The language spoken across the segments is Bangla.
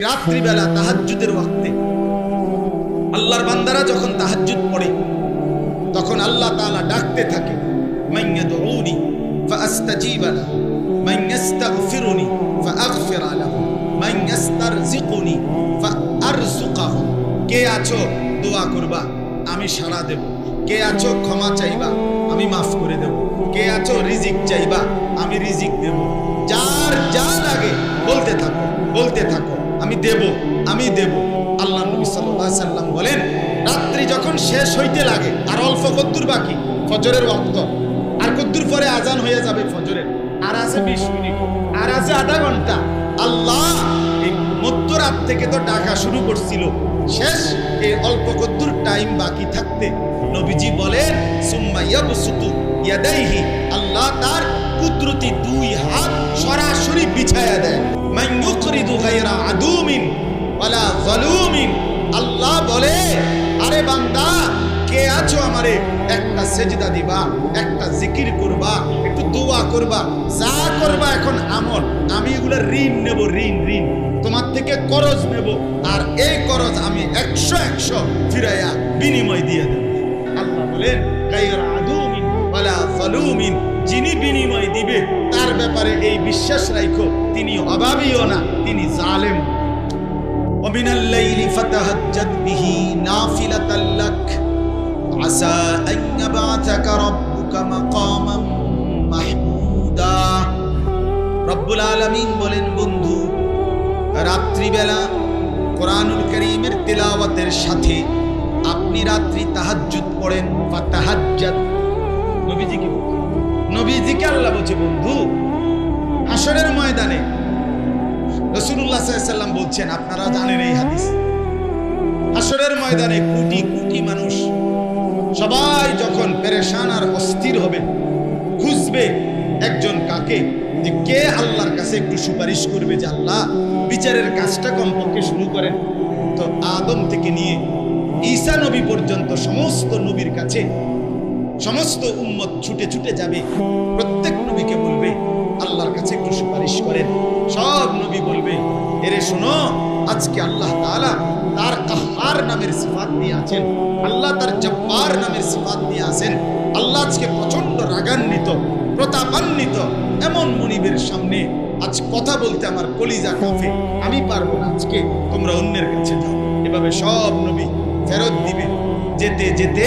রাত্রিবেলা তাহাজ্জুদের ওয়াক্তে আল্লাহর বান্দারা যখন তাহাজ্জুদ পড়ে তখন আল্লাহ তাআলা ডাকতে থাকে, মাইয়াদউনি ফাআস্তাজিব লাহু, মাইয়াস্তাগফিরুনি ফাআগফির লাহু, মাইয়াস্তারজিকুনি ফাআরযুকাহু। কে আছো দোয়া করবা আমি সাড়া দেব, কে আছো ক্ষমা চাইবা আমি মাফ করে দেব, কে আছো রিজিক চাইবা আমি রিজিক দেব। যার যা লাগে বলতে থাকো বলতে থাকো, আমি দেব আমি দেব। আল্লাহ নবী সাল্লাল্লাহু আলাইহি সাল্লাম বলেন, রাত্রি যখন শেষ হইতে লাগে আর অল্প কদ্দুর বাকি ফজরের ওয়াক্ত, আর কদ্দুর পরে আজান হয়ে যাবে ফজরের, আর আছে 20 মিনিট, আর আছে আধা ঘন্টা। আল্লাহ এই মধ্যরাত থেকে তো ডাকা শুরু করছিল, শেষ এই অল্প কদ্দুর টাইম বাকি থাকতে নবীজি বলেন, সুম্মা ইয়াবসুতু ইয়াদাইহি, আল্লাহ তার কুদরতি দুই হাত সরাসরি বিছায়া দেয়। মান ইউকরিদু গায়রা আদুমিন ওয়ালা যালুমিন, আল্লাহ বলে, আরে বান্দা কে আছো আমারে একটা সেজদা দিবা, একটা জিকির করবা, একটু দোয়া করবা, যা করবা এখন আমল, আমি এগুলা ঋণ নেব, ঋণ ঋণ তোমার থেকে করজ নেব, আর এই করজ আমি 100 ফিরাইয়া বিনিময় দিয়ে দেব। আল্লাহ বলেন, গায়রা আদুমিন ওয়ালা যালুমিন, যিনি বিনিময় দিবে তার ব্যাপারে এই বিশ্বাস রাখো তিনি অভাবীও না, তিনি জালেম। ومن الليل فتهجد به نافلة لك عسى أن يبعثك ربك مقاما محمودا। রব্বুল আলামিন বলেন, বন্ধু রাত্রিবেলা কোরআনুল কারীমের তিলাওয়াতের সাথে আপনি রাত্রি তাহাজ্জুদ পড়েন। ফাতাহাজ্জাদ, নবীজিকে আল্লাহ বলছে, বন্ধু হাশরের ময়দানে রাসূলুল্লাহ সাল্লাল্লাহু আলাইহি ওয়াসাল্লাম বলছেন, আপনারা জানেন এই হাদিস, হাশরের ময়দানে কোটি কোটি মানুষ সবাই যখন পেরেশান আর অস্থির হবে, খুঁজবে একজন কাকে, যে কে আল্লাহর কাছে একটু সুপারিশ করবে যে আল্লাহ বিচারের কাজটা কমপক্ষে শুরু করেন। তো আদম থেকে নিয়ে ঈসা নবী পর্যন্ত সমস্ত নবীর কাছে সমস্ত উম্মত ছুটে ছুটে যাবে, প্রত্যেক নবীকে বলবে আল্লাহর কাছে একটু সুপারিশ করেন। সব নবী বলবে, এরে শোনো, আজকে আল্লাহ তাআলা তার কাহ্হার নামের সিফাত নিয়ে আছেন, আল্লাহ তার জব্বার নামের সিফাত নিয়ে আছেন। আল্লাহ আজকে প্রচন্ড রাগান্বিত, প্রতাপান্বিত। এমন মুনিবের সামনে আজ কথা বলতে আমার কলিজা কাঁপে, আমি পারবো না, আজকে তোমরা অন্যের কাছে যাও। এভাবে সব নবী ফেরত দিবে। যেতে যেতে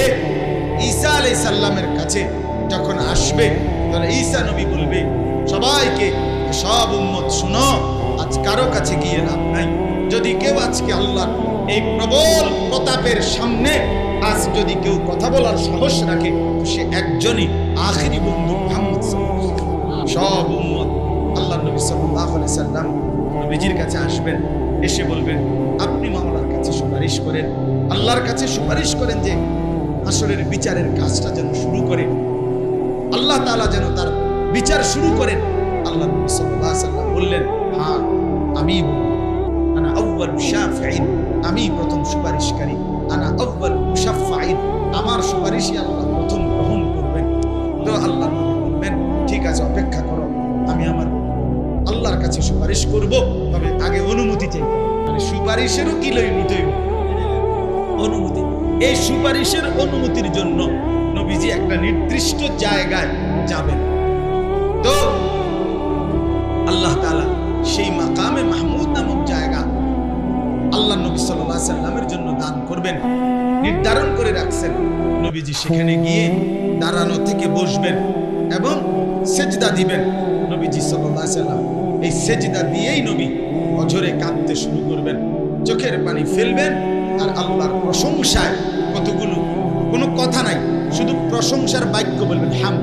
ঈসা আলাইহিস সালামের কাছে যখন আসবে, তখন ঈসা নবী বলবে সবাইকে, সব উম্মত শুনো, আজ কারো কাছে গিয়ে লাভ নাই। যদি কেউ আজকে আল্লাহর এই প্রবল প্রতাপের সামনে আজ যদি কেউ কথা বলার সাহস রাখে, তো সে একজনই, আখিরি বন্ধু মুহাম্মদ সাল্লাল্লাহু আলাইহি ওয়াসাল্লাম। সব উম্মত আল্লাহর নবী সাল্লাল্লাহু আলাইহি সাল্লাম নবীজির কাছে আসবেন, এসে বলবেন, আপনি মাওলার কাছে সুপারিশ করেন, আল্লাহর কাছে সুপারিশ করেন যে হাশরের বিচারের কাজটা যেন শুরু করে, আল্লাহ তাআলা যেন তার বিচার শুরু করেন। আল্লাহ নবী সাল্লাল্লাহু আলাইহি ওয়াসাল্লাম বললেন, হ্যাঁ আমি আনা আউয়ালু শাফিঈন, আমি প্রথম সুপারিশকারী, আনা আউয়ালু মুশাফফাঈন, আমার সুপারিশই আল্লাহ প্রথম গ্রহণ করবেন। তো আল্লাহ নবী বলবেন, ঠিক আছে অপেক্ষা করো, আমি আমার আল্লাহর কাছে সুপারিশ করব, তবে আগে অনুমতি চাই। মানে সুপারিশেরও কি নিতে হইব? অনুমতি। এই সুপারিশের অনুমতির জন্য নবীজি একটা নির্দিষ্ট জায়গায় যাবেন। তো আল্লাহ তাআলা সেই মাকামে মাহমুদ নামক জায়গা আল্লাহ নবী সাল্লাল্লাহু আলাইহি সাল্লামের জন্য দান করবেন, নির্ধারণ করে রাখছেন। নবীজি সেখানে গিয়ে দাঁড়ানো থেকে বসবেন এবং সেজদা দিবেন। নবীজি সাল্লাল্লাহু আলাইহি সাল্লাম এই সেজদা দিয়েই নবী অঝরে কাঁদতে শুরু করবেন, চোখের পানি ফেলবেন আর আল্লাহর প্রশংসায় কতগুলো, কোনো কথা নাই, শুধু প্রশংসার বাক্য বলবেন, হাম